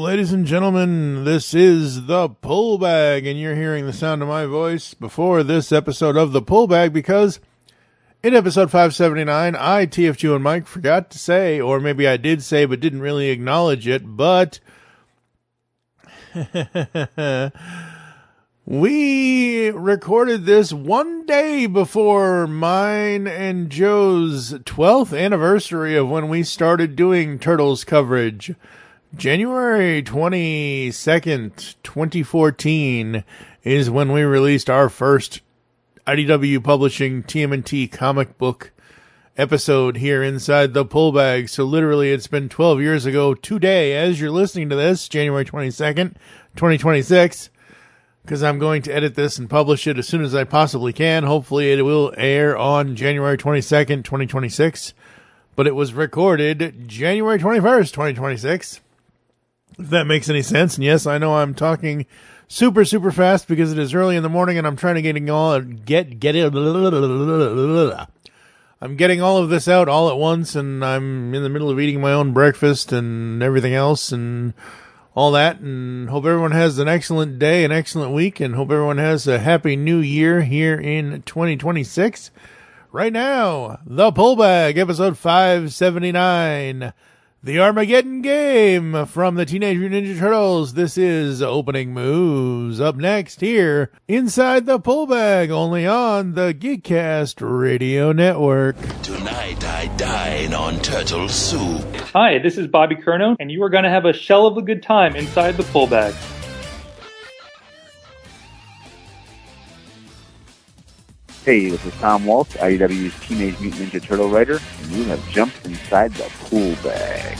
Ladies and gentlemen, this is the Pull Bag, and you're hearing the sound of my voice before this episode of the Pull Bag because in episode 579, I, TFG and Mike, forgot to say, or maybe I did say but didn't really acknowledge it, but we recorded this one day before mine and Joe's 12th anniversary of when we started doing Turtles coverage. January 22nd, 2014 is when we released our first IDW Publishing TMNT comic book episode here inside the Pull Bag. So literally it's been 12 years ago today as you're listening to this, January 22nd, 2026, because I'm going to edit this and publish it as soon as I possibly can. Hopefully it will air on January 22nd, 2026, but it was recorded January 21st, 2026. If that makes any sense. And yes, I know I'm talking super fast because it is early in the morning and I'm trying to get all of this out all at once, and I'm in the middle of eating my own breakfast and everything else and all that, and hope everyone has an excellent day, an excellent week, and hope everyone has a happy new year here in 2026. Right now, the Pull Bag, episode 579. The Armageddon game from the Teenage Mutant Ninja Turtles. This is Opening Moves. Up next here, inside the Pull Bag, only on the Geekcast Radio Network. Tonight I dine on turtle soup. Hi, this is Bobby Curnow, and you are going to have a shell of a good time inside the Pull Bag. Hey, this is Tom Waltz, IDW's Teenage Mutant Ninja Turtle writer, and you have jumped inside the Pull Bag.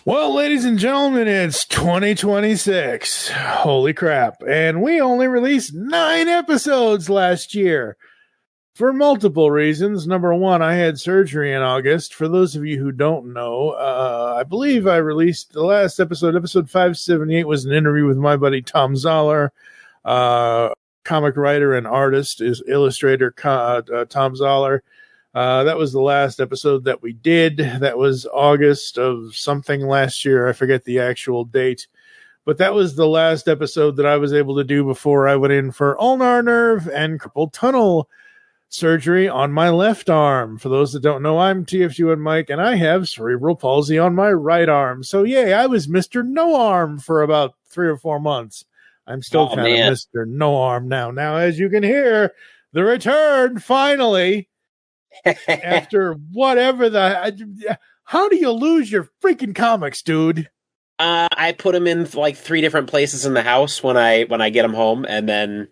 Well, ladies and gentlemen, it's 2026. Holy crap. And we only released 9 episodes last year for multiple reasons. Number one, I had surgery in August. For those of you who don't know, I believe I released the last episode 578 was an interview with my buddy Tom Zoller, comic writer and artist, is illustrator Tom Zoller. That was the last episode that we did. That was August of something last year. I forget the actual date. But that was the last episode that I was able to do before I went in for ulnar nerve and carpal tunnel surgery on my left arm. For those that don't know, I'm TFG and Mike, and I have cerebral palsy on my right arm. So, yay, I was Mr. No Arm for about 3 or 4 months. I'm still kind of Mr. No Arm now. Now, as you can hear, the return finally after whatever how do you lose your freaking comics, dude? I put them in like 3 different places in the house when I get them home, and then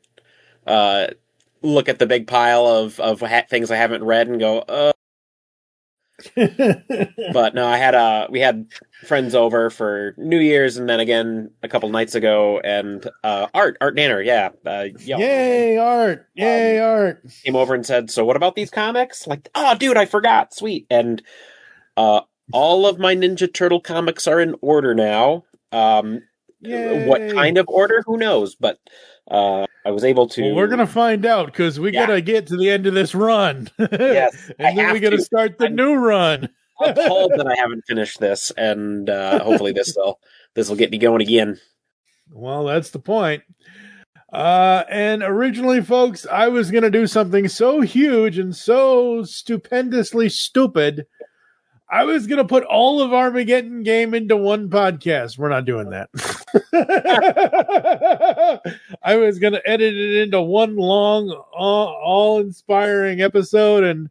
look at the big pile of things I haven't read and go, But no, we had friends over for New Year's, and then again a couple nights ago, and Art Danner, yay Art, Art came over and said, "So what about these comics?" Like, oh, dude, I forgot, sweet. And all of my Ninja Turtle comics are in order now. What kind of order? Who knows? But I was able to. Well, we're gonna find out because we gotta get to the end of this run. Yes, and then we gotta start the new run. I'm appalled that I haven't finished this, and hopefully this will get me going again. Well, that's the point. And originally, folks, I was gonna do something so huge and so stupendously stupid. I was going to put all of Armageddon game into one podcast. We're not doing that. I was going to edit it into one long, all-inspiring episode, and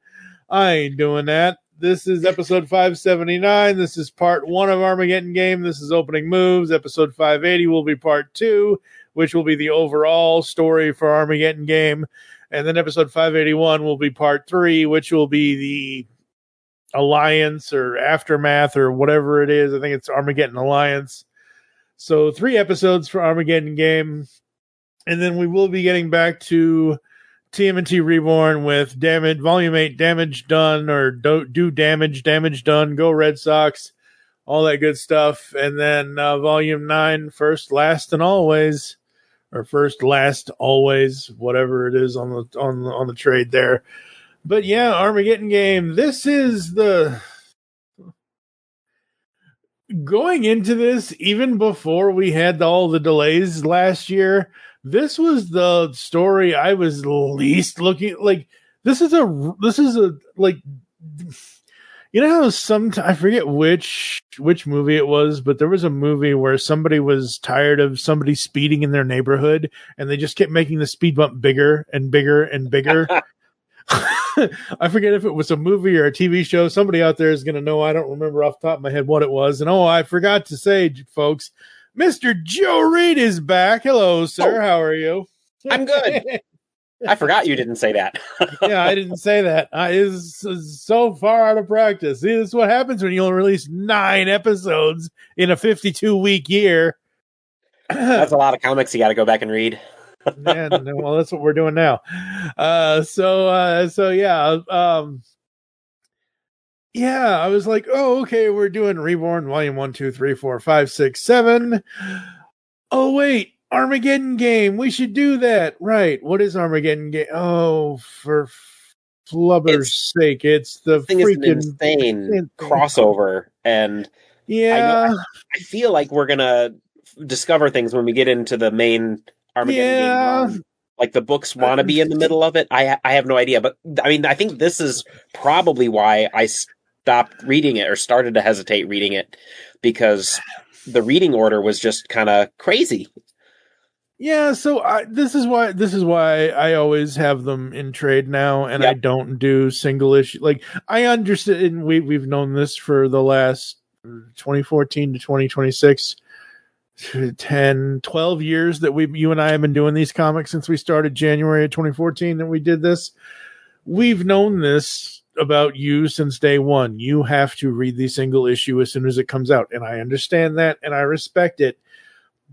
I ain't doing that. This is episode 579. This is part 1 of Armageddon game. This is Opening Moves. Episode 580 will be part 2, which will be the overall story for Armageddon game. And then episode 581 will be part 3, which will be the Alliance or Aftermath or whatever it is. I think it's Armageddon Alliance. So 3 episodes for Armageddon game. And then we will be getting back to TMNT Reborn with Volume 8, Damage Done, or Do Damage Done, Go Red Sox, all that good stuff. And then Volume 9, First, Last, and Always, or First, Last, Always, whatever it is on the trade there. But yeah, Armageddon game. This is going into this, even before we had all the delays last year, this was the story I was least looking like. This is a like, you know how I forget which movie it was, but there was a movie where somebody was tired of somebody speeding in their neighborhood, and they just kept making the speed bump bigger and bigger and bigger. I forget if it was a movie or a TV show. Somebody out there is going to know. I don't remember off the top of my head what it was. And I forgot to say, folks, Mr. Joe Reed is back. Hello, sir. How are you? I'm good. I forgot you didn't say that. Yeah, I didn't say that. Is so far out of practice. See, this is what happens when you only release 9 episodes in a 52-week year. That's a lot of comics you got to go back and read. Yeah, well, that's what we're doing now. So yeah. Yeah, I was like, oh, okay, we're doing Reborn Volume 1, 2, 3, 4, 5, 6, 7. Oh, wait, Armageddon game. We should do that. Right. What is Armageddon game? Oh, for flubber's sake. It's the thing freaking is an insane crossover. And yeah, I feel like we're going to discover things when we get into the main Armageddon game. Like the books want to be in the middle of it. I have no idea. But I mean, I think this is probably why I stopped reading it or started to hesitate reading it, because the reading order was just kind of crazy. Yeah, so this is why I always have them in trade now, and I don't do single issue. Like, I understand, and we've known this for the last 2014 to 2026, 10, 12 years that you and I have been doing these comics since we started January of 2014 that we did this. We've known this about you since day one. You have to read the single issue as soon as it comes out, and I understand that, and I respect it.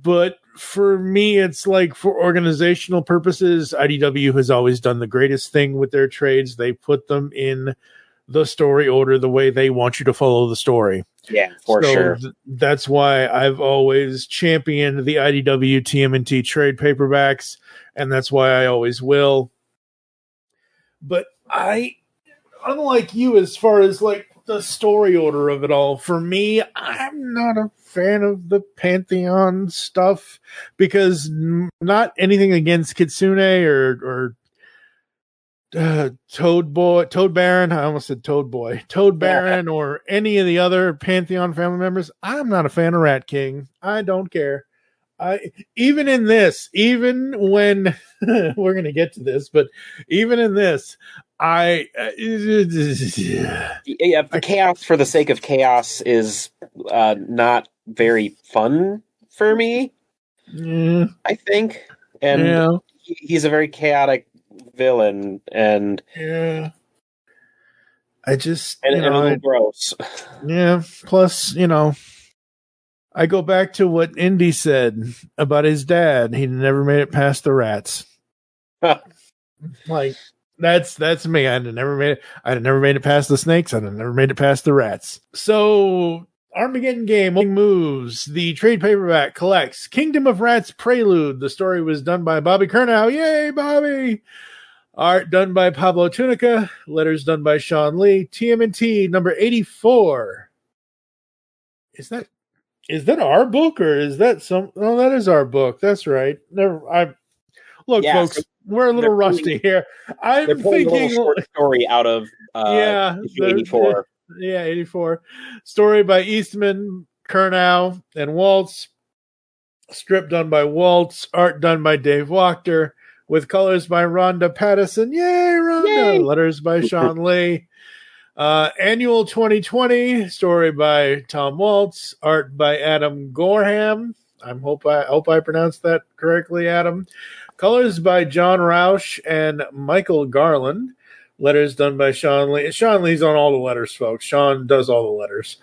But for me, it's like, for organizational purposes, IDW has always done the greatest thing with their trades. They put them in the story order the way they want you to follow the story. Yeah, for sure. That's why I've always championed the IDW TMNT trade paperbacks, and that's why I always will. But unlike you, as far as like the story order of it all, for me, I'm not a fan of the Pantheon stuff, because not anything against Kitsune or Toad Baron. I almost said Toad Boy. Toad Baron or any of the other Pantheon family members. I'm not a fan of Rat King. I don't care. Even in this, even when we're going to get to this, but even in this, the chaos for the sake of chaos is not very fun for me. Yeah. I think, and he's a very chaotic villain, and I just and a little gross. Yeah. Plus, I go back to what Indy said about his dad. He never made it past the rats. Like, that's me. I'd never made it past the snakes. I'd never made it past the rats. So, Armageddon game moves. The trade paperback collects Kingdom of Rats Prelude. The story was done by Bobby Curnow. Yay, Bobby! Art done by Pablo Tunica. Letters done by Shawn Lee. TMNT number 84. Is that our book, or is that some? Oh, that is our book. That's right. Look, folks, we're a little rusty here. I'm thinking a short story out of 84. Yeah, 84. Story by Eastman, Curnow, and Waltz. Strip done by Waltz. Art done by Dave Wachter. With colors by Ronda Pattison. Yay, Ronda! Yay. Letters by Shawn Lee. Annual 2020, story by Tom Waltz, art by Adam Gorham. I hope I pronounced that correctly, Adam. Colors by John Rausch and Michael Garland. Letters done by Shawn Lee. Shawn Lee's on all the letters, folks. Shawn does all the letters.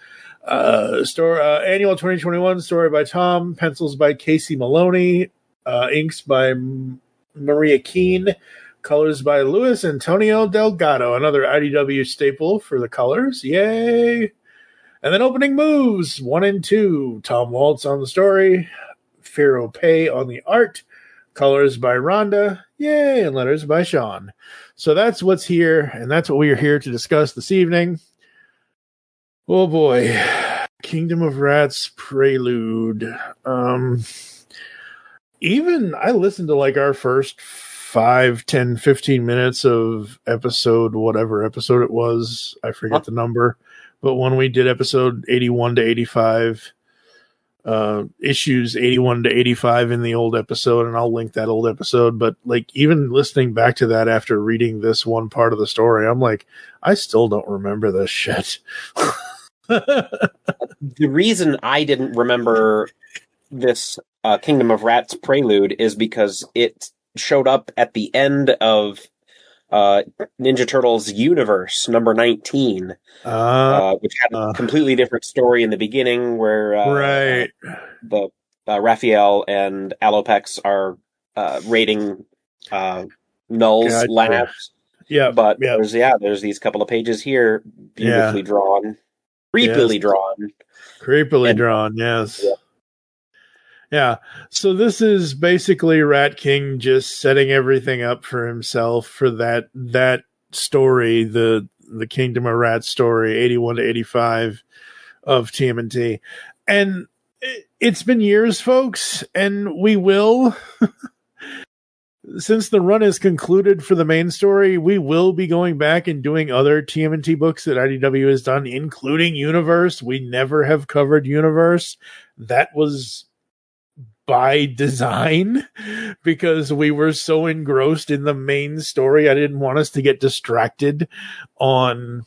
Annual 2021, story by Tom. Pencils by Casey Maloney. Inks by Maria Keene. Colors by Luis Antonio Delgado, another IDW staple for the colors. Yay! And then opening moves, 1 and 2. Tom Waltz on the story. Fero Pe on the art. Colors by Ronda. Yay! And letters by Shawn. So that's what's here, and that's what we are here to discuss this evening. Oh boy. Kingdom of Rats Prelude. Even I listened to like our first 5, 10, 15 minutes of whatever episode it was. I forget the number. But when we did episode 81 to 85, issues 81 to 85 in the old episode, and I'll link that old episode. But like even listening back to that after reading this one part of the story, I'm like, I still don't remember this shit. The reason I didn't remember this Kingdom of Rats Prelude is because it showed up at the end of Ninja Turtles Universe number 19, which had a completely different story in the beginning where the Raphael and Alopex are raiding Null's labs. Yeah, but there's these couple of pages here, beautifully drawn, creepily drawn. Yes. Yeah. So this is basically Rat King just setting everything up for himself for that story, the Kingdom of Rats story, 81 to 85 of TMNT. And it's been years, folks, and we will, since the run is concluded for the main story, we will be going back and doing other TMNT books that IDW has done, including Universe. We never have covered Universe. That was by design because we were so engrossed in the main story. I didn't want us to get distracted on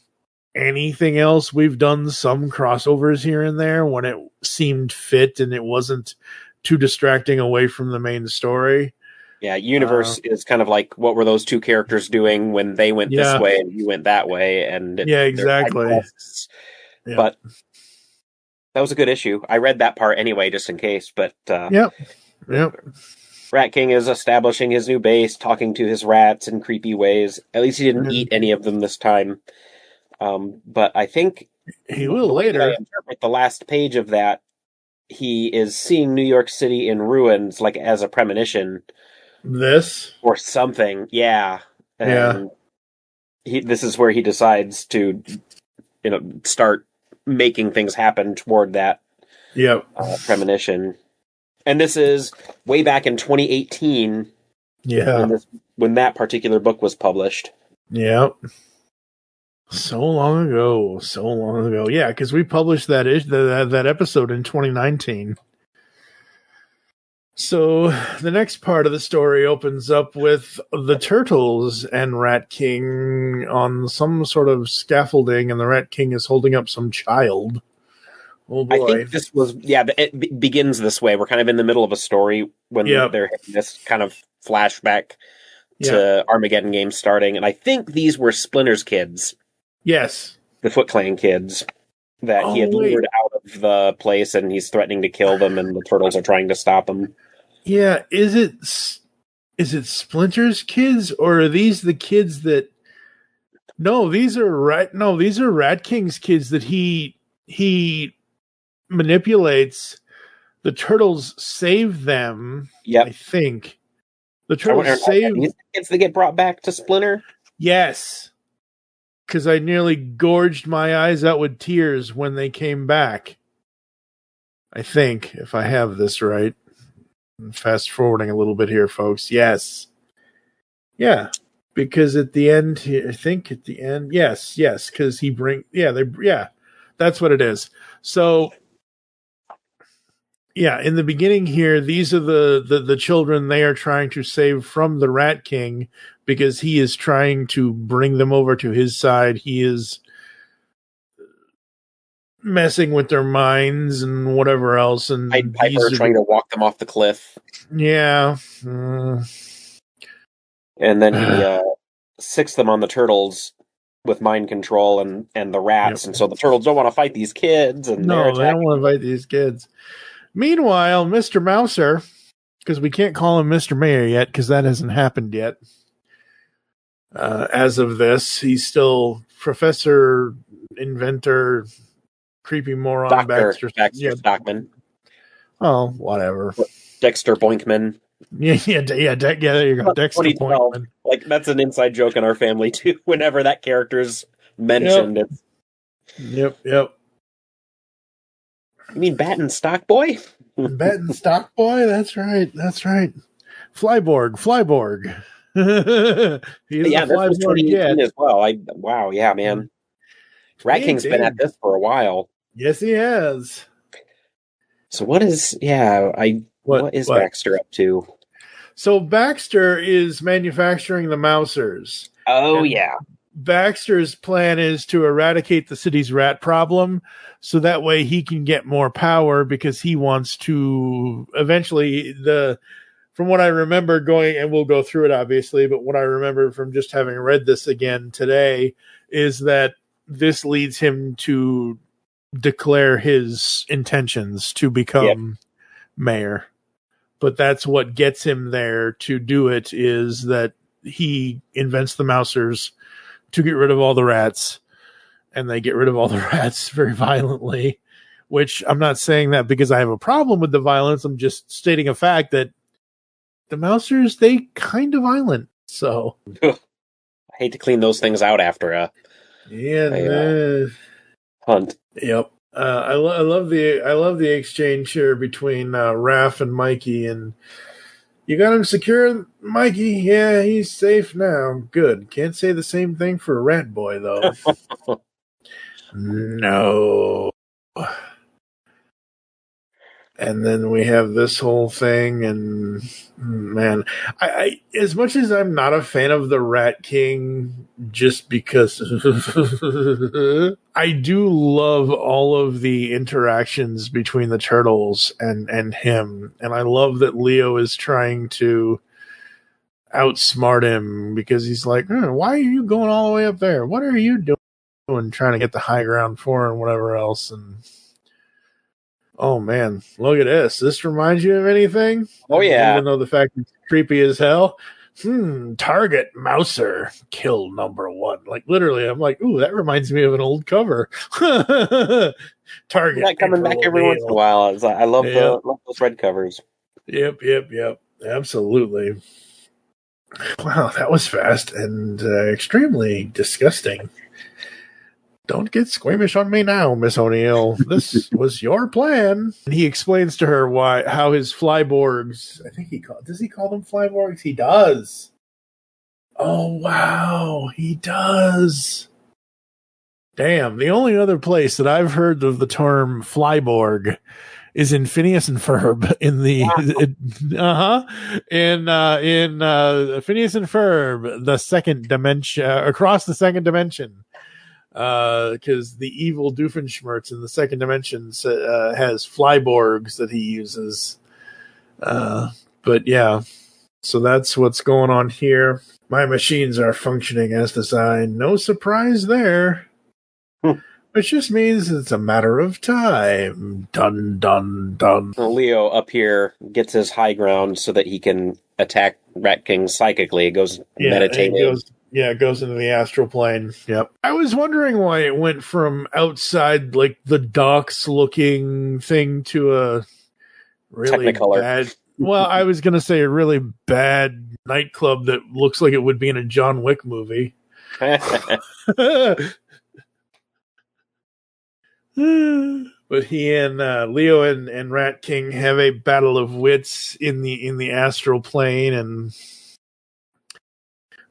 anything else. We've done some crossovers here and there when it seemed fit and it wasn't too distracting away from the main story. Yeah, Universe is kind of like, what were those two characters doing when they went this way and you went that way? And exactly. But that was a good issue. I read that part anyway, just in case. But Yep. Rat King is establishing his new base, talking to his rats in creepy ways. At least he didn't eat any of them this time. But I think he will later. I interpret the last page of that, he is seeing New York City in ruins, like as a premonition. This or something, yeah. And this is where he decides to, start making things happen toward that premonition. And this is way back in 2018. Yeah. When that particular book was published. Yep. So long ago. Yeah, because we published that episode in 2019. So the next part of the story opens up with the Turtles and Rat King on some sort of scaffolding, and the Rat King is holding up some child. Oh boy. I think this was, it begins this way. We're kind of in the middle of a story when they're hitting this kind of flashback to Armageddon game starting, and I think these were Splinter's kids. Yes. The Foot Clan kids that he had lured out of the place, and he's threatening to kill them, and the Turtles are trying to stop him. Yeah, is it Splinter's kids, or are these the kids that? No, these are Rat King's kids that he manipulates. The Turtles save them. Yep. I think the Turtles save these kids that get brought back to Splinter. Yes, because I nearly gorged my eyes out with tears when they came back. I think, if I have this right. Fast forwarding a little bit here, folks. Yes. Yeah. Because at the end, yes, because that's what it is. So, in the beginning here, these are the children they are trying to save from the Rat King because he is trying to bring them over to his side. He is messing with their minds and whatever else, and Piper trying to walk them off the cliff. Yeah. And then he sicks them on the Turtles with mind control and the rats, and so the Turtles don't want to fight these kids. And they don't want to fight these kids. Meanwhile, Mr. Mouser, because we can't call him Mr. Mayor yet, because that hasn't happened yet. As of this, he's still Professor, Inventor, creepy moron Baxter Stockman. Oh, whatever. Dexter Boinkman. Yeah, there you go. Dexter Boinkman. Like, that's an inside joke in our family, too. Whenever that character's mentioned. Yep. You mean Bat and Stock Boy? Bat and Stock Boy. That's right. Flyborg. He's Yeah, this was Flyborg 2018 as well. Wow, yeah, man. Rat King's been at this for a while. Yes, he has. So what is Baxter up to? So Baxter is manufacturing the Mousers. Oh, yeah. Baxter's plan is to eradicate the city's rat problem so that way he can get more power because he wants to eventually from what I remember going, and we'll go through it obviously, but what I remember from just having read this again today is that this leads him to declare his intentions to become mayor. But that's what gets him there to do it, is that he invents the Mousers to get rid of all the rats, and they get rid of all the rats very violently, which I'm not saying that because I have a problem with the violence. I'm just stating a fact that the Mousers, they kind of violent. So I hate to clean those things out after a hunt. Yep. I love the exchange here between Raph and Mikey, and you got him secure, Mikey? Yeah, he's safe now. Good. Can't say the same thing for Rat Boy though. No. And then we have this whole thing, and man, I as much as I'm not a fan of the Rat King, just because I do love all of the interactions between the turtles and him, and I love that Leo is trying to outsmart him because he's like, why are you going all the way up there? What are you doing trying to get the high ground for and whatever else? And oh man, look at this. This reminds you of anything? Oh yeah. Even though the fact it's creepy as hell. Target Mouser, kill number 1. Like literally, I'm like, ooh, that reminds me of an old cover. Target. That coming back every once in a while. I love those red covers. Yep. Absolutely. Wow, that was fast and extremely disgusting. Don't get squeamish on me now, Miss O'Neill. This was your plan. And he explains to her how his flyborgs, does he call them flyborgs? He does. Oh, wow. He does. Damn. The only other place that I've heard of the term flyborg is in Phineas and Ferb in Phineas and Ferb, the second dimension, across the second dimension. Because the evil Doofenshmirtz in the second dimension has flyborgs that he uses. But yeah, so that's what's going on here. My machines are functioning as designed. No surprise there. Which just means it's a matter of time. Dun, dun, dun. Leo up here gets his high ground so that he can attack Rat King psychically. It goes meditative. It goes into the astral plane. Yep. I was wondering why it went from outside, like the docks looking thing, to a really bad. Well, I was going to say a really bad nightclub that looks like it would be in a John Wick movie. But he and Leo and Rat King have a battle of wits in the astral plane, and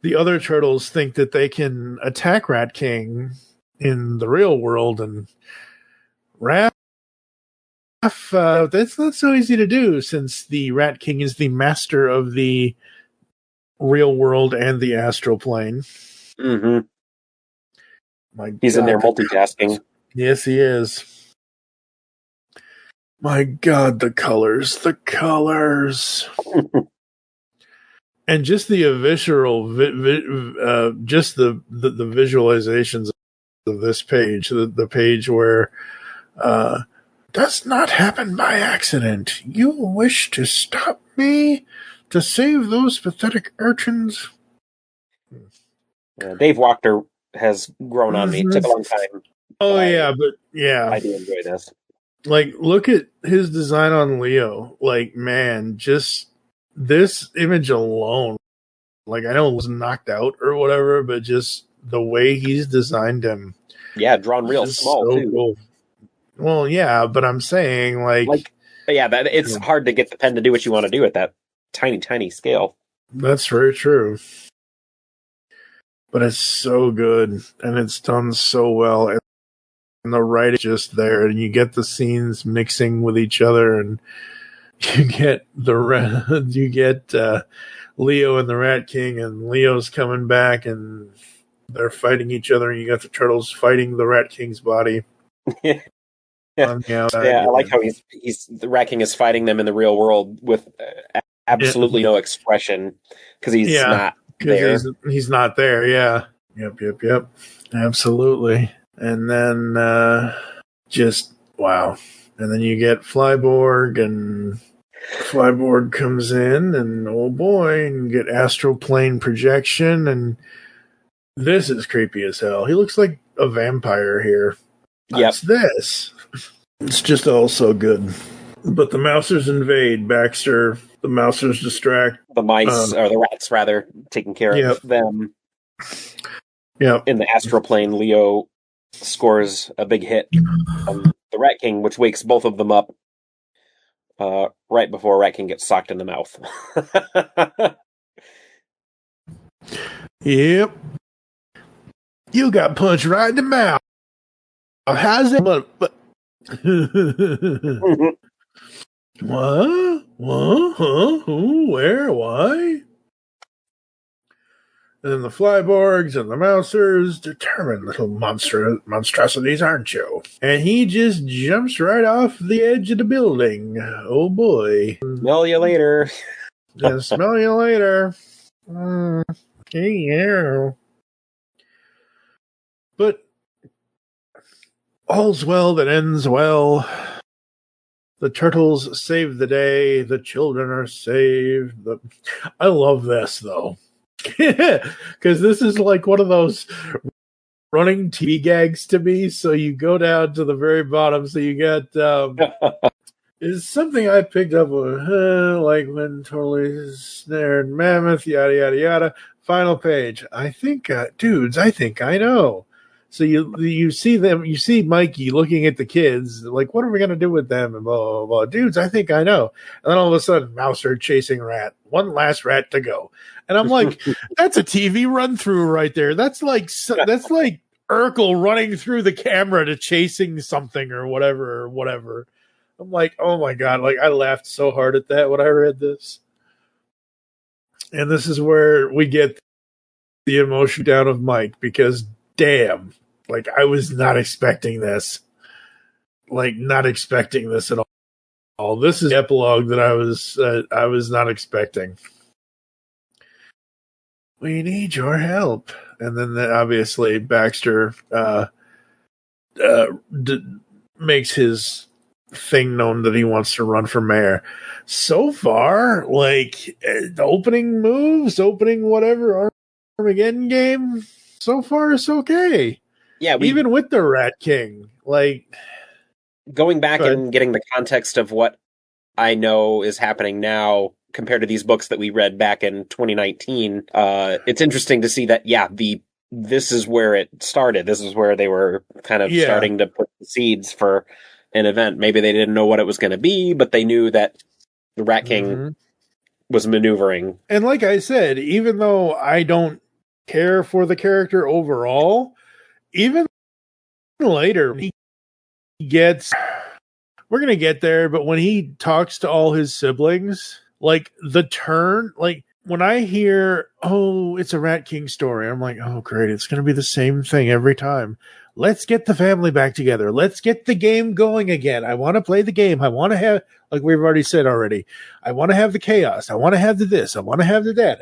the other turtles think that they can attack Rat King in the real world, and Raph, that's not so easy to do since the Rat King is the master of the real world and the astral plane. Mm-hmm. He's God, in there multitasking. Yes, he is. My God, the colors. And just the visceral, just the visualizations of this page, the page where does not happen by accident. You wish to stop me to save those pathetic urchins. Dave Wachter has grown on me. It took a long time. Oh yeah, but yeah, I do enjoy this. Like, look at his design on Leo. Like, man, just this image alone, like, I know it was knocked out or whatever, but just the way he's designed him. Yeah, drawn real small, too. Cool. Well, yeah, but I'm saying it's hard to get the pen to do what you want to do at that tiny scale. That's very true. But it's so good, and it's done so well, and the writing is just there, and you get the scenes mixing with each other, and you get Leo and the Rat King, and Leo's coming back, and they're fighting each other, and you got the turtles fighting the Rat King's body. On the outside, I like how the Rat King is fighting them in the real world with absolutely no expression because he's not there. He's not there. Yeah. Yep. Absolutely. And then just wow. And then you get Flyborg, and Flyborg comes in, and oh boy, and you get astral plane projection, and this is creepy as hell. He looks like a vampire here. What's this? It's just all so good. But the Mousers invade Baxter. The Mousers distract the mice, or the rats, rather, taking care of them. Yeah. In the astral plane, Leo scores a big hit on the Rat King, which wakes both of them up right before Rat King gets socked in the mouth. Yep. You got punched right in the mouth. How's it? But what? Huh? Who? Where? Why? And then the Flyborgs and the Mousers, determined little monstrosities, aren't you? And he just jumps right off the edge of the building. Oh boy. Smell you later. Yeah, smell you later. Yeah. But all's well that ends well. The turtles save the day. The children are saved. I love this, though. Because this is like one of those running TV gags to me. So you go down to the very bottom. So you got is something I picked up on, like when totally snared mammoth, yada yada yada. Final page. I think, dudes, I think I know. So you see them, you see Mikey looking at the kids, like, what are we going to do with them? And blah, blah, blah. Dudes, I think I know. And then all of a sudden, Mouser chasing rat. One last rat to go. And I'm like, that's a TV run through right there. That's like Urkel running through the camera to chasing something or whatever. I'm like, oh my God. Like, I laughed so hard at that when I read this. And this is where we get the emotion down of Mike, because damn, like, I was not expecting this. Like, not expecting this at all. This is the epilogue that I was not expecting. We need your help. And then obviously Baxter makes his thing known that he wants to run for mayor. So far, like, opening moves, opening whatever Armageddon game, so far it's okay. Yeah, even with the Rat King, like, going back and getting the context of what I know is happening now compared to these books that we read back in 2019. It's interesting to see that, this is where it started. This is where they were kind of starting to put the seeds for an event. Maybe they didn't know what it was going to be, but they knew that the Rat King was maneuvering. And like I said, even though I don't care for the character overall, even later he gets, we're going to get there, but when he talks to all his siblings, like, the turn, like, when I hear, oh, it's a Rat King story, I'm like, oh, great, it's going to be the same thing every time. Let's get the family back together. Let's get the game going again. I want to play the game. I want to have, like we've already said already, I want to have the chaos. I want to have the this. I want to have the that.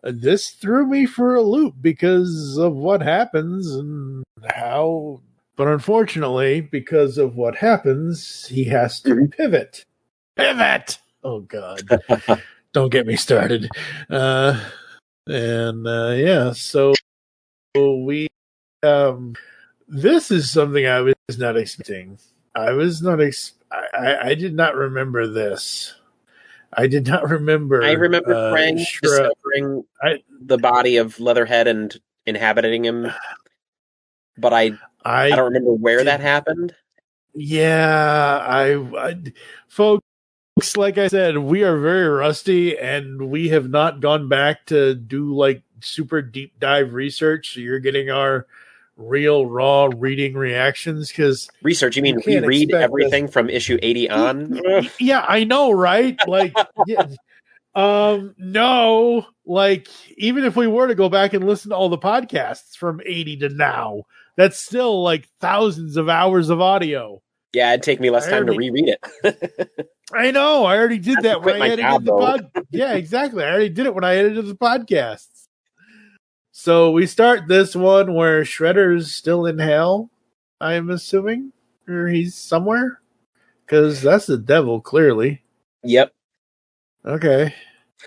This threw me for a loop because of what happens and how. But unfortunately, because of what happens, he has to pivot. Pivot! Oh, God. Don't get me started. So we, this is something I was not expecting. I did not remember this. I did not remember. I remember Krang discovering the body of Leatherhead and inhabiting him. But I I don't remember where that happened. Yeah, I folks, like I said, we are very rusty, and we have not gone back to do like super deep dive research. So you're getting our real raw reading reactions because research. You mean we read everything from issue 80 on? Yeah, I know, right? Like, yeah. No, like even if we were to go back and listen to all the podcasts from 80 to now, that's still like thousands of hours of audio. Yeah, it'd take me less time to reread it. I know. I already did that when I edited the pod. Yeah, exactly. I already did it when I edited the podcasts. So we start this one where Shredder's still in hell, I'm assuming, or he's somewhere, because that's the devil, clearly. Yep. Okay.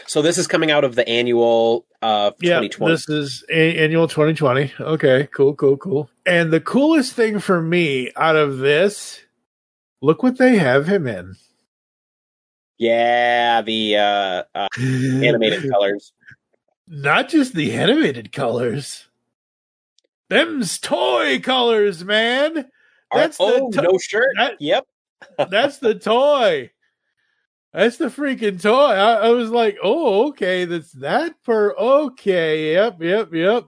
So this is coming out of the annual 2020. This is annual 2020. Okay, cool. And the coolest thing for me out of this, look what they have him in. Yeah, the animated colors. Not just the animated colors. Them's toy colors, man. That's no shirt. Yep. That's the toy. That's the freaking toy. I was like, oh, okay, that's that per okay. Yep.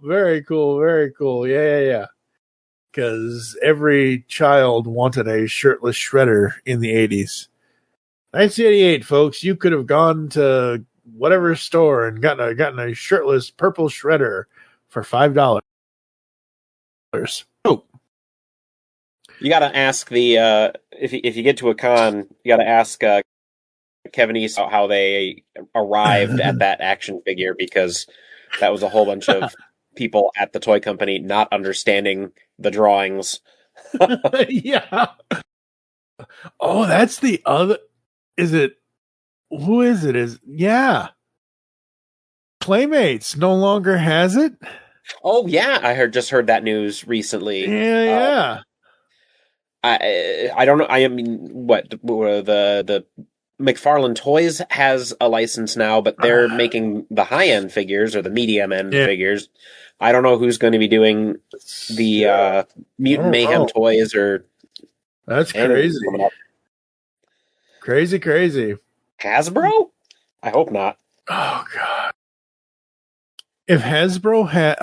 Very cool. Yeah. Because every child wanted a shirtless Shredder in the 80s. 1988, folks, you could have gone to whatever store and gotten a shirtless purple Shredder for $5. Oh. You got to ask the if you get to a con, you got to ask Kevin East how they arrived at that action figure, because that was a whole bunch of people at the toy company not understanding the drawings. Yeah. Oh, that's the other. Is it? Who is it? Yeah. Playmates no longer has it. Oh yeah, I just heard that news recently. Yeah. I don't know. I mean, what the McFarlane Toys has a license now, but they're making the high-end figures or the medium-end figures. I don't know who's going to be doing the Mutant Mayhem toys or... That's crazy. Crazy. Hasbro? I hope not. Oh, God. If Hasbro had...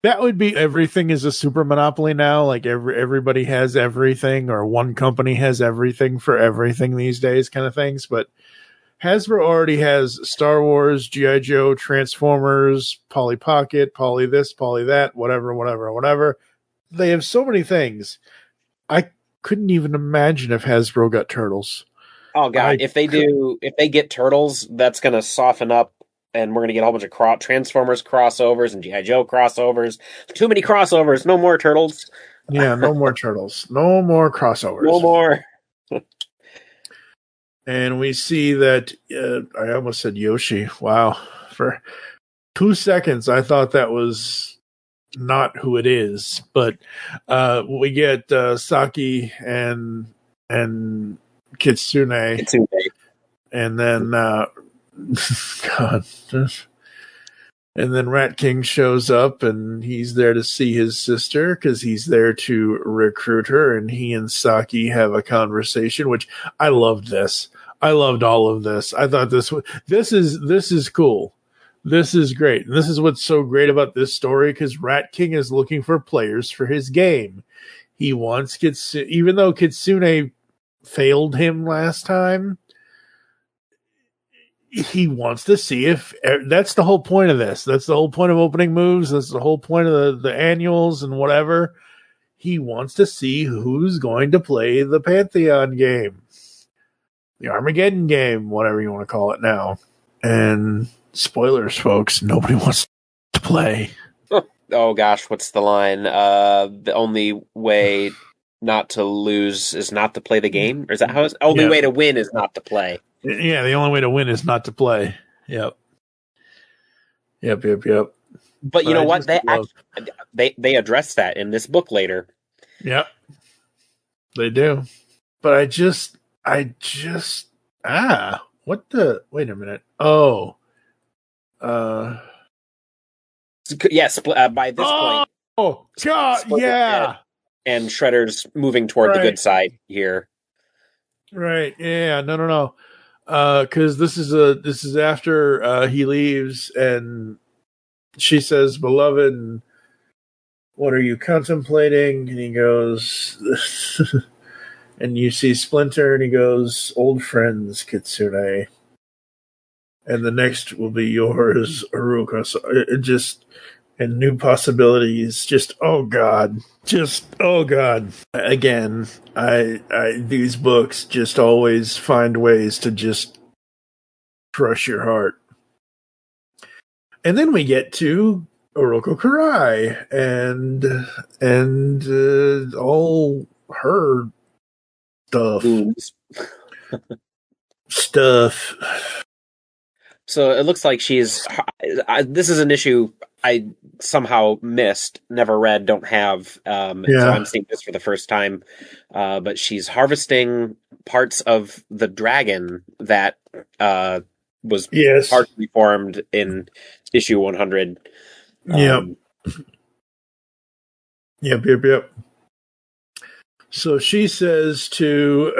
That would be everything is a super monopoly now. Like everybody has everything, or one company has everything for everything these days, kind of things. But Hasbro already has Star Wars, G.I. Joe, Transformers, Polly Pocket, Polly this, Polly that, whatever. They have so many things. I couldn't even imagine if Hasbro got Turtles. Oh God! If they get Turtles, that's going to soften up. And we're going to get a whole bunch of Transformers crossovers and G.I. Joe crossovers. Too many crossovers. No more Turtles. Yeah, no more Turtles. No more crossovers. No more. And we see that... I almost said Yoshi. Wow. For 2 seconds, I thought that was not who it is. But we get Saki and Kitsune. And then... God. And then Rat King shows up, and he's there to see his sister because he's there to recruit her, and he and Saki have a conversation, which I loved this. I loved all of this. I thought this is cool. This is great. And this is what's so great about this story, because Rat King is looking for players for his game. He wants Kitsune, even though Kitsune failed him last time, he wants to see if that's the whole point of this. That's the whole point of opening moves. That's the whole point of the annuals and whatever. He wants to see who's going to play the Pantheon game, the Armageddon game, whatever you want to call it now. And spoilers, folks, nobody wants to play. Oh gosh, what's the line? The only way not to lose is not to play the game? Or is that how it's only way to win is not to play? Yeah, the only way to win is not to play. Yep. But you know what? They address that in this book later. Yep. They do. But I just what the wait a minute. Oh. Yes, by this point. Oh, God, yeah. And Shredder's moving toward the good side here. Right. Yeah. No. Because this is after he leaves, and she says, "Beloved, and what are you contemplating?" And he goes, and you see Splinter, and he goes, "Old friends, Kitsune." And the next will be yours, Aruka. So it just, and new possibilities. Just, oh God. Again, I these books just always find ways to just crush your heart. And then we get to Oroko Karai and all her stuff. So it looks like she's. This is an issue I somehow missed, never read, don't have. So I'm seeing this for the first time. But she's harvesting parts of the dragon that was partially formed in issue 100. Yep. So she says to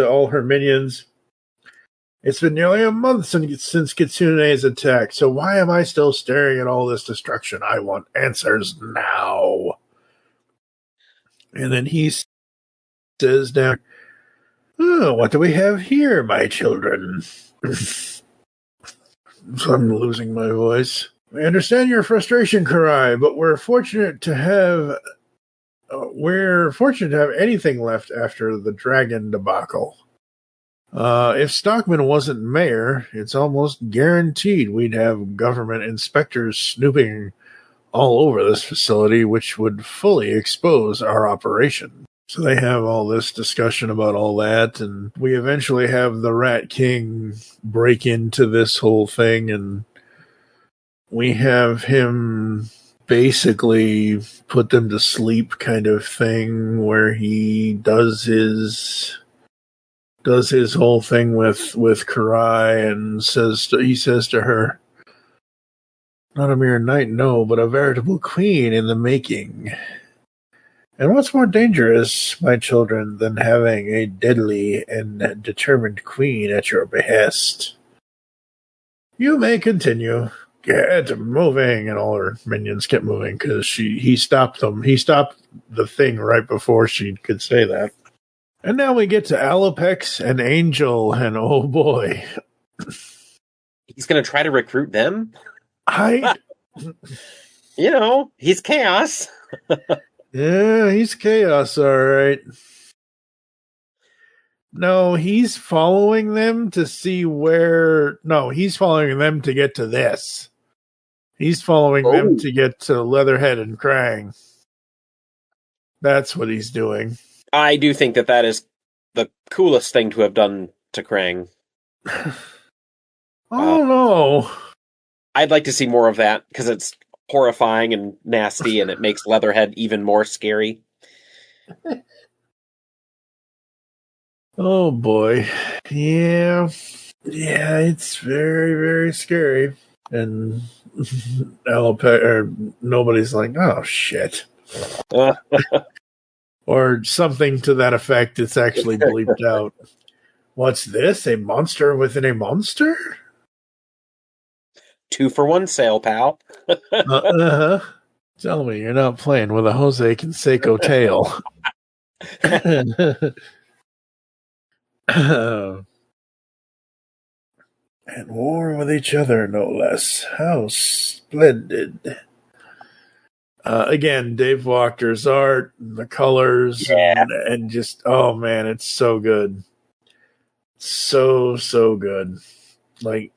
all her minions, "It's been nearly a month since Kitsune's attack, so why am I still staring at all this destruction? I want answers now." And then he says down, "Oh, what do we have here, my children?" So I'm losing my voice. "I understand your frustration, Karai, but we're fortunate to have anything left after the dragon debacle. If Stockman wasn't mayor, it's almost guaranteed we'd have government inspectors snooping all over this facility, which would fully expose our operation." So they have all this discussion about all that, and we eventually have the Rat King break into this whole thing, and we have him basically put them to sleep kind of thing, where he does his whole thing with Karai, and he says to her, "Not a mere knight, no, but a veritable queen in the making. And what's more dangerous, my children, than having a deadly and determined queen at your behest? You may continue. Get moving." And all her minions kept moving because he stopped them. He stopped the thing right before she could say that. And now we get to Alopex and Angel, and oh boy. He's going to try to recruit them? He's chaos. Yeah, he's chaos, all right. No, he's following them to see where... No, he's following them to get to this. He's following them to get to Leatherhead and Krang. That's what he's doing. I do think that is the coolest thing to have done to Krang. Oh, no. I'd like to see more of that, because it's horrifying and nasty, and it makes Leatherhead even more scary. Oh, boy. Yeah, it's very, very scary. And nobody's like, "Oh, shit." Or something to that effect. It's actually bleeped out. What's this? A monster within a monster? 2-for-1 sale, pal. Tell me you're not playing with a Jose Canseco tail. And war with each other, no less. How splendid. Again, Dave Wachter's art, the colors, and just, oh man, it's so good. So good. Like,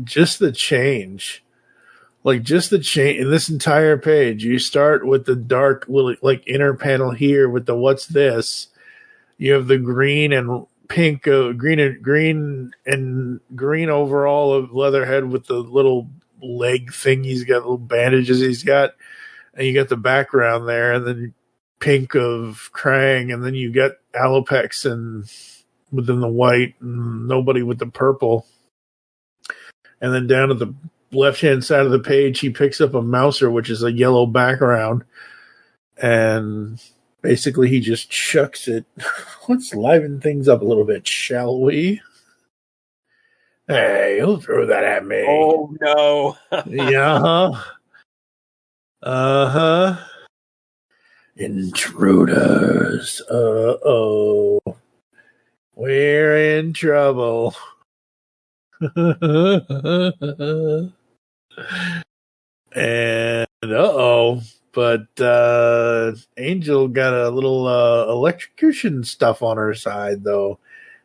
just the change. In this entire page, you start with the dark little, like, inner panel here with the what's this. You have the green and pink, green overall of Leatherhead with the little leg thing he's got, little bandages he's got. And you got the background there, and then pink of Krang, and then you got Alopex and within the white, and nobody with the purple. And then down at left-hand side of the page, he picks up a mouser, which is a yellow background, and basically he just chucks it. Let's liven things up a little bit, shall we? Hey, who threw that at me? Oh, no. Yeah. Uh-huh. Intruders. Uh-oh. We're in trouble. And uh-oh. But Angel got a little electrocution stuff on her side, though.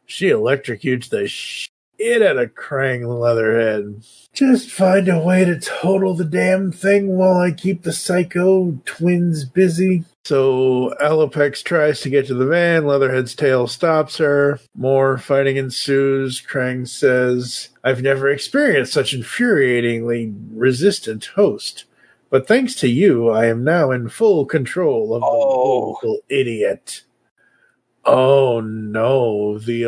She electrocutes the shit out of Krang Leatherhead. Just find a way to total the damn thing while I keep the psycho twins busy. So Alopex tries to get to the van. Leatherhead's tail stops her. More fighting ensues. Krang says, I've never experienced such infuriatingly resistant host. But thanks to you, I am now in full control of the local idiot. Oh no, his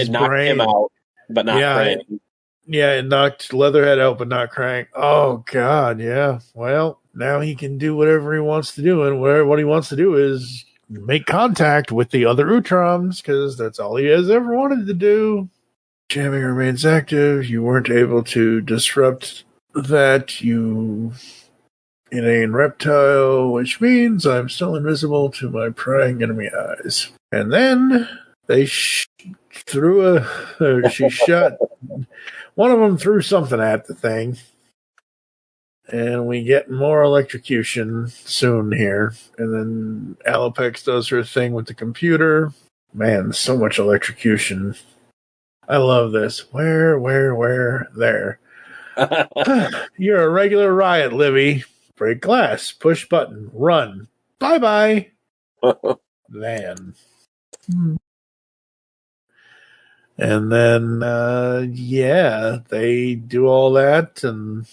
knocked brain him out, but not Krang. It knocked Leatherhead out, but not Krang. Oh god, yeah. Well, now he can do whatever he wants to do, and what he wants to do is make contact with the other Utroms, because that's all he has ever wanted to do. Jamming remains active. You weren't able to disrupt that, you inane reptile, which means I'm still invisible to my prying enemy eyes. And then they she shot, one of them threw something at the thing. And we get more electrocution soon here. And then Alopex does her thing with the computer. Man, so much electrocution. I love this. Where? There. You're a regular riot, Libby. Break glass. Push button. Run. Bye-bye. Man. And then, they do all that and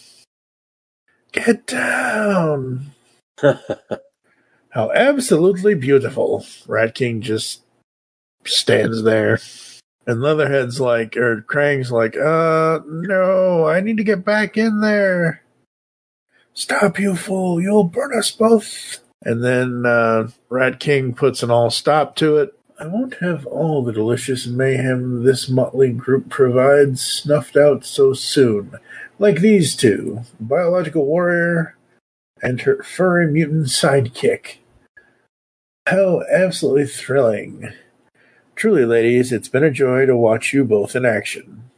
get down. How absolutely beautiful. Rat King just stands there. And Leatherhead's like, or Krang's like, no, I need to get back in there. Stop, you fool. You'll burn us both. And then Rat King puts an all stop to it. I won't have all the delicious mayhem this motley group provides snuffed out so soon. Like these two, Biological Warrior and her furry mutant sidekick. How absolutely thrilling. Truly, ladies, it's been a joy to watch you both in action.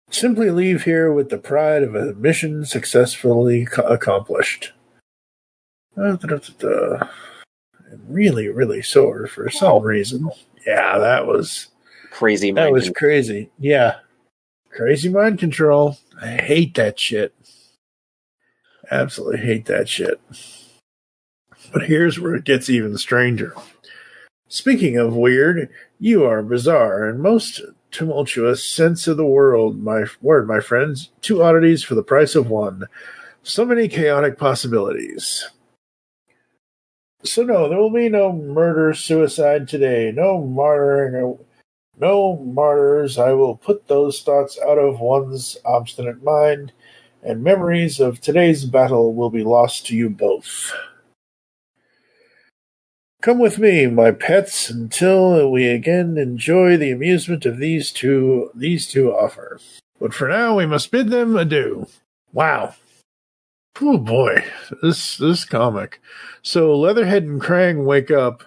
Simply leave here with the pride of a mission successfully accomplished. I'm really, really sore for some reason. Yeah, that was crazy. That was crazy. Yeah. Crazy mind control. I hate that shit. Absolutely hate that shit. But here's where it gets even stranger. Speaking of weird, you are bizarre and most tumultuous sense of the world, my friends. 2 oddities for the price of 1. So many chaotic possibilities. So no, there will be no murder, suicide today. No martyring, no martyrs. I will put those thoughts out of one's obstinate mind, and memories of today's battle will be lost to you both. Come with me, my pets, until we again enjoy the amusement of these two offer. But for now, we must bid them adieu. Wow. Oh boy, this comic. So Leatherhead and Krang wake up.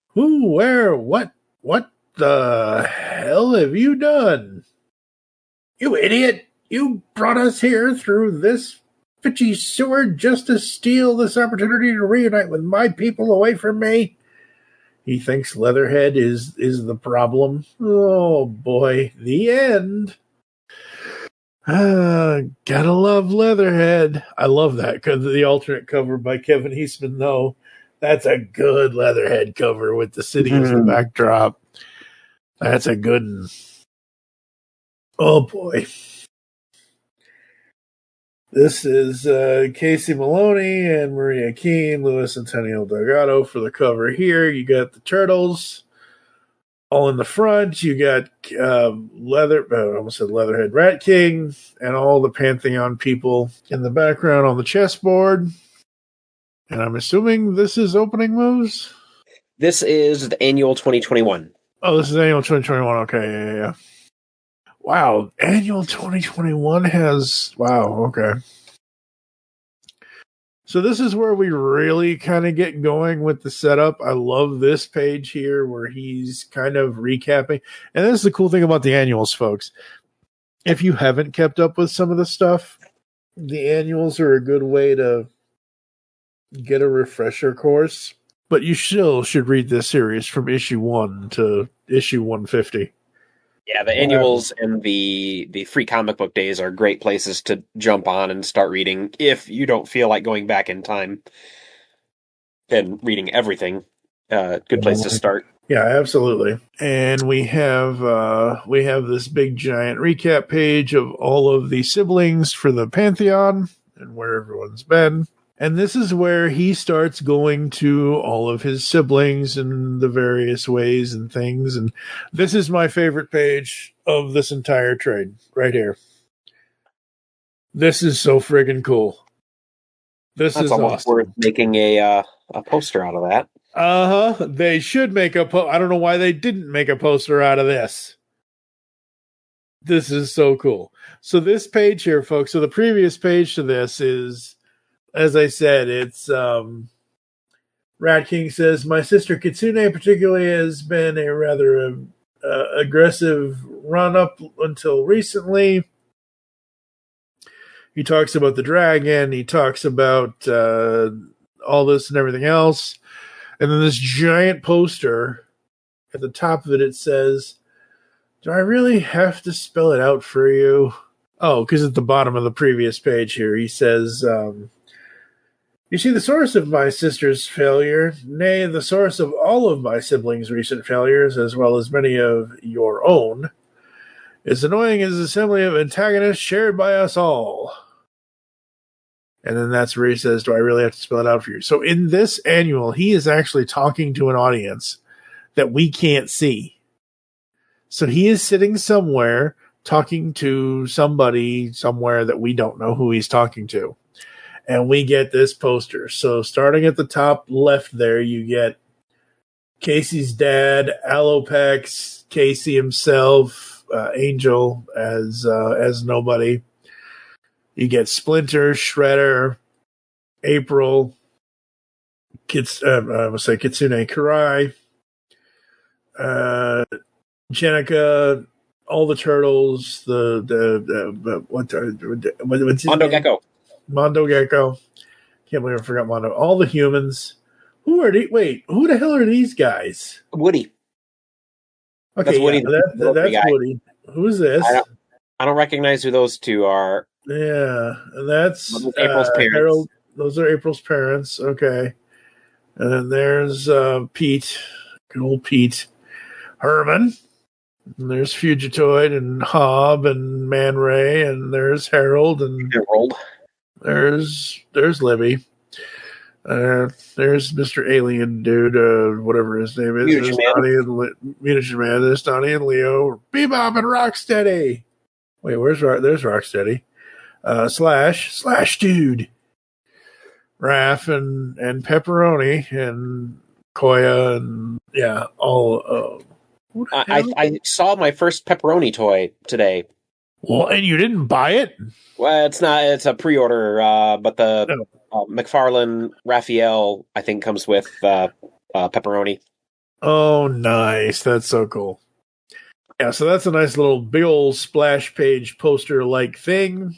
Who, where, what the hell have you done? You idiot! You brought us here through this fitchy sewer just to steal this opportunity to reunite with my people away from me? He thinks Leatherhead is the problem. Oh boy, the end. Gotta love Leatherhead. I love that because the alternate cover by Kevin Eastman, though. That's a good Leatherhead cover with the city as the backdrop. That's a good one. Oh boy. This is Casey Maloney and Maria Keene, Luis Antonio Delgado for the cover here. You got the turtles all in the front. You got I almost said Leatherhead Rat King, and all the Pantheon people in the background on the chessboard. And I'm assuming this is opening moves? This is the annual 2021. Oh, this is annual 2021. Okay, yeah. Wow, annual 2021 has... Wow, okay. So this is where we really kind of get going with the setup. I love this page here where he's kind of recapping. And this is the cool thing about the annuals, folks. If you haven't kept up with some of the stuff, the annuals are a good way to get a refresher course. But you still should read this series from issue 1 to issue 150. Yeah, the annuals and the free comic book days are great places to jump on and start reading if you don't feel like going back in time and reading everything. Good place to start. Yeah, absolutely. And we have this big giant recap page of all of the siblings for the Pantheon and where everyone's been. And this is where he starts going to all of his siblings in the various ways and things. And this is my favorite page of this entire trade right here. This is so friggin' cool. That's is almost awesome. Worth making a poster out of that. Uh-huh. They should make I don't know why they didn't make a poster out of this. This is so cool. So this page here, folks, so the previous page to this is, as I said, it's Rat King says, my sister Kitsune particularly has been a rather aggressive run-up until recently. He talks about the dragon. He talks about all this and everything else. And then this giant poster, at the top of it, it says, do I really have to spell it out for you? Oh, because at the bottom of the previous page here, he says, you see, the source of my sister's failure, nay, the source of all of my siblings' recent failures, as well as many of your own, is annoying as an assembly of antagonists shared by us all. And then that's where he says, do I really have to spell it out for you? So in this annual, he is actually talking to an audience that we can't see. So he is sitting somewhere talking to somebody somewhere that we don't know who he's talking to. And we get this poster. So starting at the top left there, you get Casey's dad, Alopex, Casey himself, Angel as nobody. You get Splinter, Shredder, April, I would say Kitsune Karai, Jenica, all the turtles, what's Mondo Gecko. Mondo Gecko. Can't believe I forgot Mondo. All the humans. Who the hell are these guys? Woody. Okay, that's Woody. That's Woody. Who's this? I don't recognize who those two are. Yeah, and that's April's parents. Harold. Those are April's parents. Okay, and then there's Pete, good old Pete, Herman. And there's Fugitoid and Hob and Man Ray, and there's Harold and There's Libby. There's Mr. Alien dude, whatever his name is. Mutagen Man. There's Donnie and Leo. Bebop and Rocksteady. Wait, there's Rocksteady. Slash dude. Raph and Pepperoni and Koya and yeah, all. I saw my first Pepperoni toy today. Well, and you didn't buy it? Well, it's not. It's a pre-order, but the McFarlane Raphael, I think, comes with pepperoni. Oh, nice! That's so cool. Yeah, so that's a nice little big old splash page poster-like thing.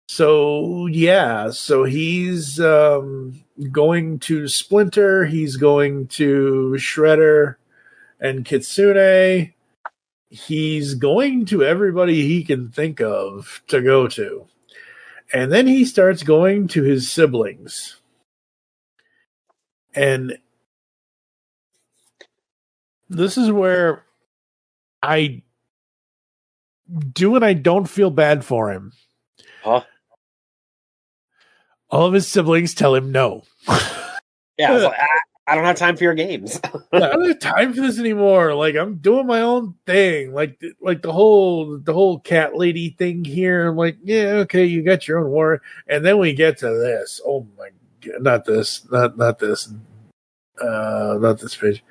So yeah, so he's going to Splinter. He's going to Shredder and Kitsune. He's going to everybody he can think of to go to. And then he starts going to his siblings. And this is where I do and I don't feel bad for him. Huh? All of his siblings tell him no. Yeah, I was like, I don't have time for your games. I don't have time for this anymore. Like, I'm doing my own thing. Like the whole cat lady thing here. I'm like, yeah, okay, you got your own war. And then we get to this. Oh my god, not this page.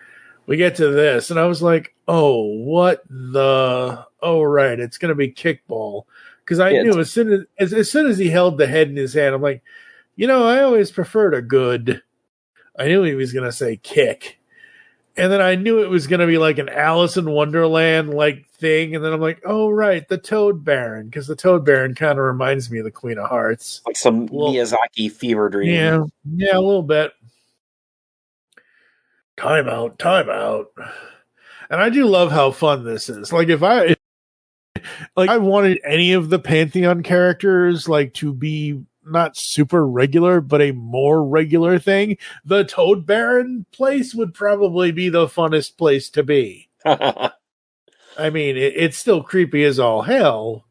We get to this, and I was like, oh, what the? Oh, right, it's gonna be kickball. Because I knew as soon as he held the head in his hand, I'm like, I always preferred a good. I knew he was going to say kick. And then I knew it was going to be like an Alice in Wonderland like thing. And then I'm like, oh, right, the Toad Baron. Because the Toad Baron kind of reminds me of the Queen of Hearts. Like some Miyazaki fever dream. Yeah, a little bit. Time out. And I do love how fun this is. Like, if I wanted any of the Pantheon characters like to be not super regular, but a more regular thing, the Toad Baron place would probably be the funnest place to be. I mean, it's still creepy as all hell,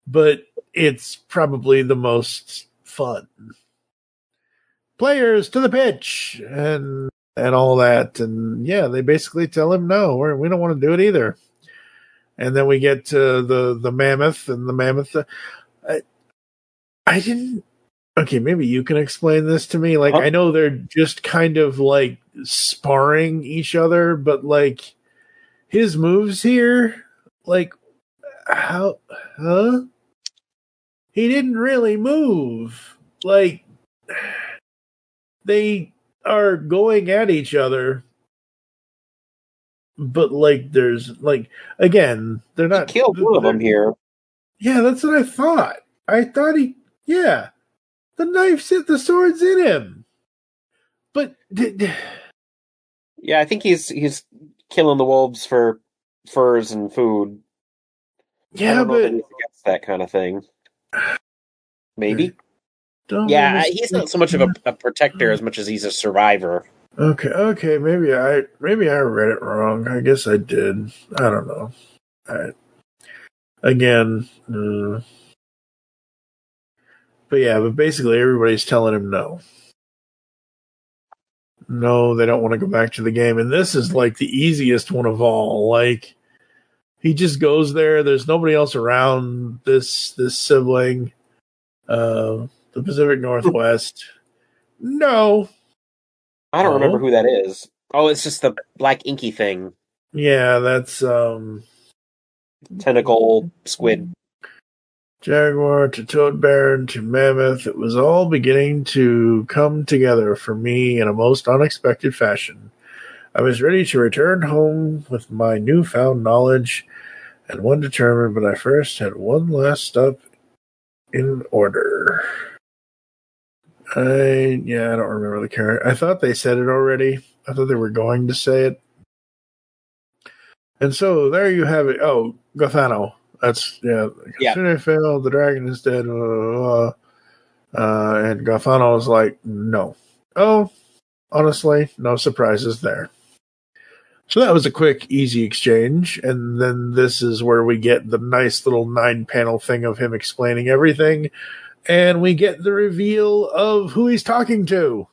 but it's probably the most fun. Players to the pitch and all that. And yeah, they basically tell him, no, we don't want to do it either. And then we get to the mammoth, and the mammoth. I didn't. Okay, maybe you can explain this to me. Like, I know they're just kind of like sparring each other, but like his moves here, like how? Huh? He didn't really move. Like they are going at each other. But like, there's like, again, they're not. He killed one of them here. Yeah, that's what I thought. The knife's the sword's in him. But yeah, I think he's killing the wolves for furs and food. Yeah, but against that kind of thing. Maybe. Yeah, he's not so much of a protector as much as he's a survivor. Okay, maybe I read it wrong. I guess I did. I don't know. Again, but basically everybody's telling him no. No, they don't want to go back to the game, and this is like the easiest one of all. Like, he just goes there. There's nobody else around this sibling. The Pacific Northwest. No. I don't remember who that is. Oh, it's just the black inky thing. Yeah, that's tentacle squid. Jaguar to Toad Baron to Mammoth. It was all beginning to come together for me in a most unexpected fashion. I was ready to return home with my newfound knowledge and one determined, but I first had one last step in order. I don't remember the character. I thought they said it already. I thought they were going to say it. And so there you have it. Oh, Gothano. That's, Consider failed, the dragon is dead. And Gothano was like, no. Oh, honestly, no surprises there. So that was a quick, easy exchange. And then this is where we get the nice little 9-panel thing of him explaining everything. And we get the reveal of who he's talking to.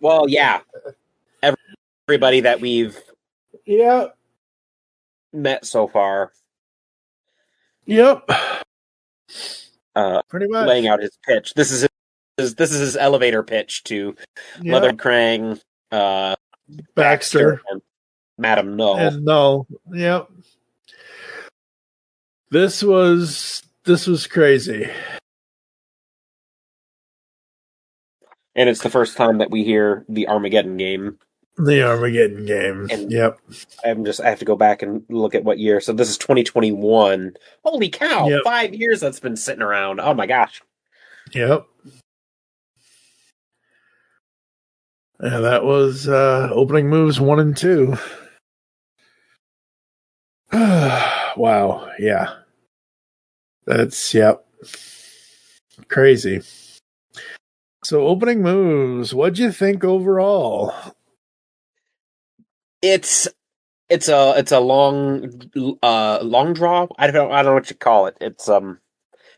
Well, yeah. Everybody that we've met so far. Yep. Pretty much. Laying out his pitch. This is his elevator pitch to Leather Krang, Baxter, and Madam Null. And Null. Yep. This was crazy. And it's the first time that we hear the Armageddon game. The Armageddon game. And yep. I have to go back and look at what year. So this is 2021. Holy cow! Yep. 5 years that's been sitting around. Oh my gosh. Yep. And that was opening moves 1 and 2. Wow. Yeah. That's crazy. So opening moves, what'd you think overall? It's a long draw. I don't know what you call it. It's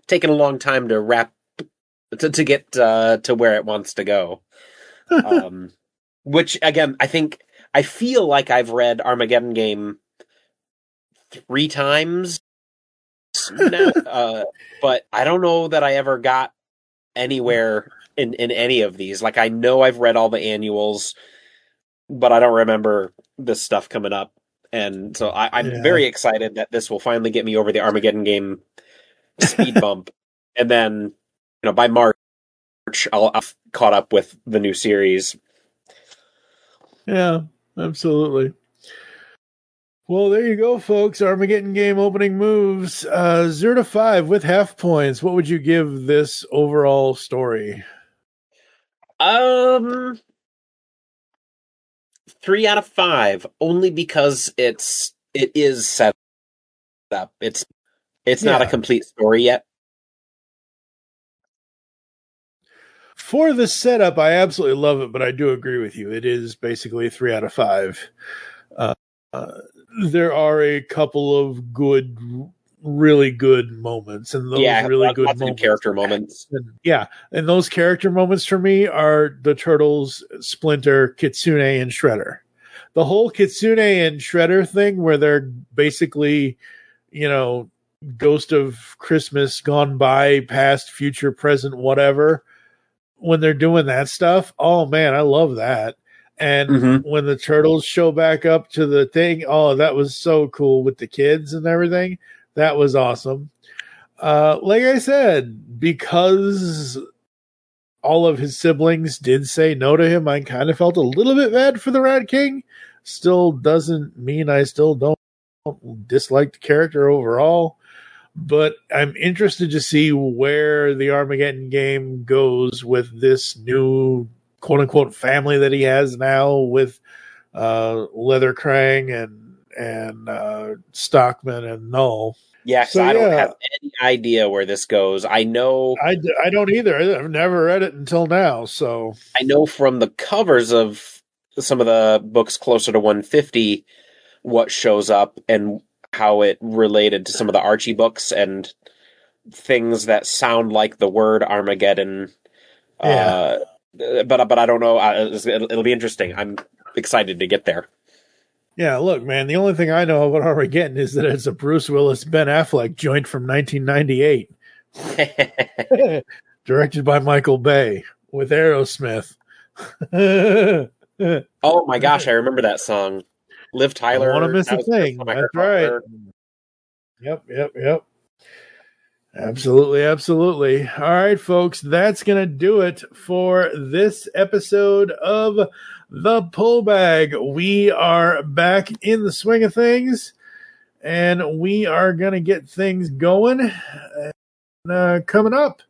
taking a long time to wrap to get to where it wants to go. Which again, I feel like I've read Armageddon Game 3 times now, but I don't know that I ever got anywhere in any of these. Like, I know I've read all the annuals, but I don't remember this stuff coming up. And so I'm very excited that this will finally get me over the Armageddon Game speed bump. And then, by March, I'll caught up with the new series. Yeah, absolutely. Well, there you go, folks. Armageddon Game opening moves. 0 to 5 with half points. What would you give this overall story? 3 out of 5, only because it is set up. It's not a complete story yet. For the setup, I absolutely love it, but I do agree with you. It is basically 3 out of 5. There are a couple of really good moments, and those really good moments, character moments. And those character moments for me are the Turtles, Splinter, Kitsune, and Shredder. The whole Kitsune and Shredder thing, where they're basically, Ghost of Christmas gone by, past, future, present, whatever. When they're doing that stuff, oh man, I love that. And when the Turtles show back up to the thing, oh, that was so cool with the kids and everything. That was awesome. Like I said, because all of his siblings did say no to him, I kind of felt a little bit bad for the Rat King. Still doesn't mean I still don't dislike the character overall. But I'm interested to see where the Armageddon Game goes with this new quote-unquote family that he has now with Leather Krang and Stockman and Null. Yeah, so I don't have any idea where this goes. I know... I don't either. I've never read it until now, so... I know from the covers of some of the books closer to 150 what shows up and how it related to some of the Archie books and things that sound like the word Armageddon. But I don't know. It'll be interesting. I'm excited to get there. Yeah, look, man, the only thing I know about Armageddon is that it's a Bruce Willis, Ben Affleck joint from 1998. Directed by Michael Bay with Aerosmith. Oh my gosh, I remember that song. Liv Tyler. I want to miss a thing. That's right. Yep. Absolutely. All right, folks, that's going to do it for this episode of The Pull Bag. We are back in the swing of things, and we are going to get things going. Coming up,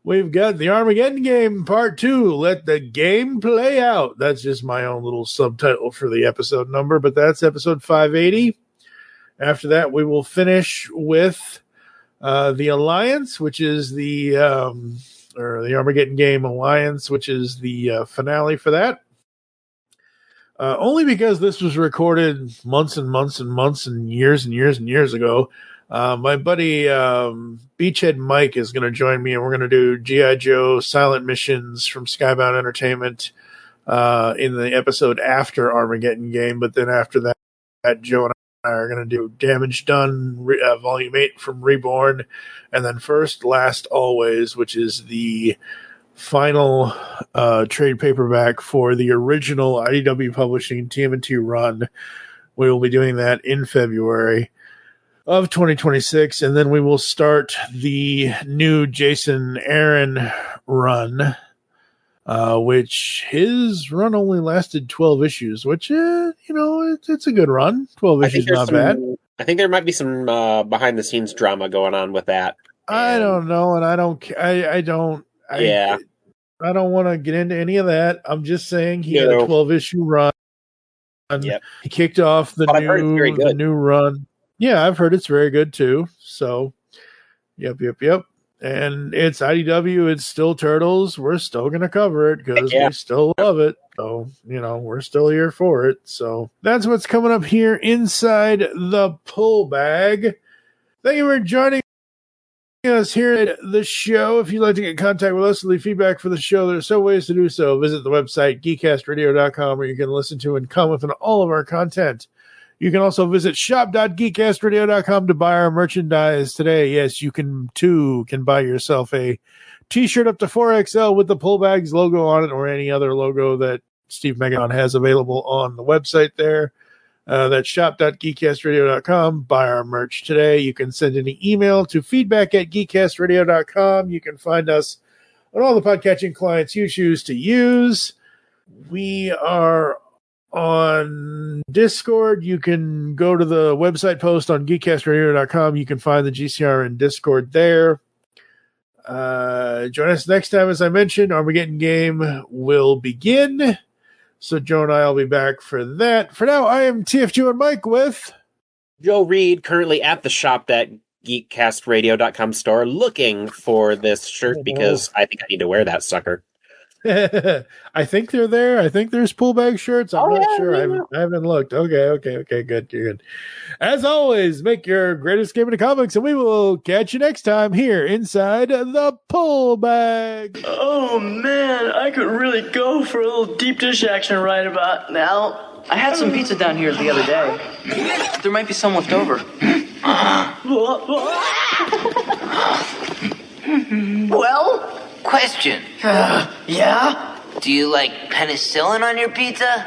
we've got the Armageddon Game Part 2. Let the game play out. That's just my own little subtitle for the episode number, but that's episode 580. After that, we will finish with the Alliance, which is the Armageddon Game Alliance, which is the finale for that. Only because this was recorded months and months and months and years ago. My buddy Beachhead Mike is going to join me, and we're going to do G.I. Joe Silent Missions from Skybound Entertainment in the episode after Armageddon Game. But then after that, Joe and I are going to do Damage Done Volume 8 from Reborn, and then First, Last, Always, which is the final trade paperback for the original IDW Publishing TMNT run. We will be doing that in February of 2026, and then we will start the new Jason Aaron run, which his run only lasted 12 issues, which, it's a good run. 12 issues, not bad. I think there might be some behind-the-scenes drama going on with that. I don't know, and I don't want to get into any of that. I'm just saying he had a 12-issue run. Yep. He kicked off the new run. Yeah, I've heard it's very good too. So, yep. And it's IDW. It's still Turtles. We're still going to cover it because we still love it. So, we're still here for it. So that's what's coming up here inside the Pull Bag. Thank you for joining us here at the show. If you'd like to get in contact with us, leave feedback for the show, there's so ways to do so. Visit the website, geekcastradio.com, where you can listen to and comment on all of our content. You can also visit shop.geekcastradio.com to buy our merchandise today. Yes, you can buy yourself a t-shirt up to 4XL with the Pull Bags logo on it, or any other logo that Steve Megaton has available on the website there. That's shop.geekcastradio.com. Buy our merch today. You can send an email to feedback@geekcastradio.com. You can find us on all the podcatching clients you choose to use. We are on Discord. You can go to the website post on geekcastradio.com. You can find the GCRN Discord there. Join us next time. As I mentioned, Armageddon game will begin. So Joe and I will be back for that. For now, I am TFG and Mike with Joe Reed, currently at the shop.geekcastradio.com store, looking for this shirt because I think I need to wear that sucker. I think they're there. I think there's pull bag shirts. I'm not sure. I haven't looked. Okay, good. You're good. As always, make your greatest game into comics, and we will catch you next time here inside the pull bag. Oh man, I could really go for a little deep dish action right about now. I had some pizza down here the other day. There might be some left over. Well, question. Yeah? Do you like penicillin on your pizza?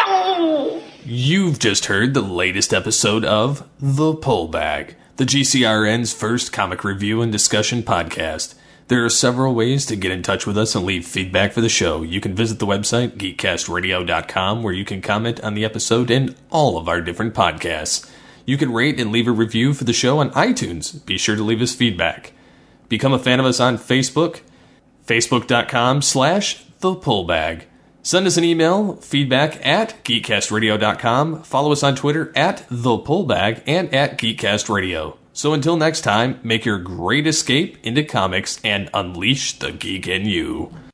Oh! You've just heard the latest episode of The Pull Bag, the GCRN's first comic review and discussion podcast. There are several ways to get in touch with us and leave feedback for the show. You can visit the website, geekcastradio.com, where you can comment on the episode and all of our different podcasts. You can rate and leave a review for the show on iTunes. Be sure to leave us feedback. Become a fan of us on Facebook, facebook.com/thepullbag. Send us an email, feedback@geekcastradio.com. Follow us on Twitter @thepullbag and @geekcastradio. So until next time, make your great escape into comics and unleash the geek in you.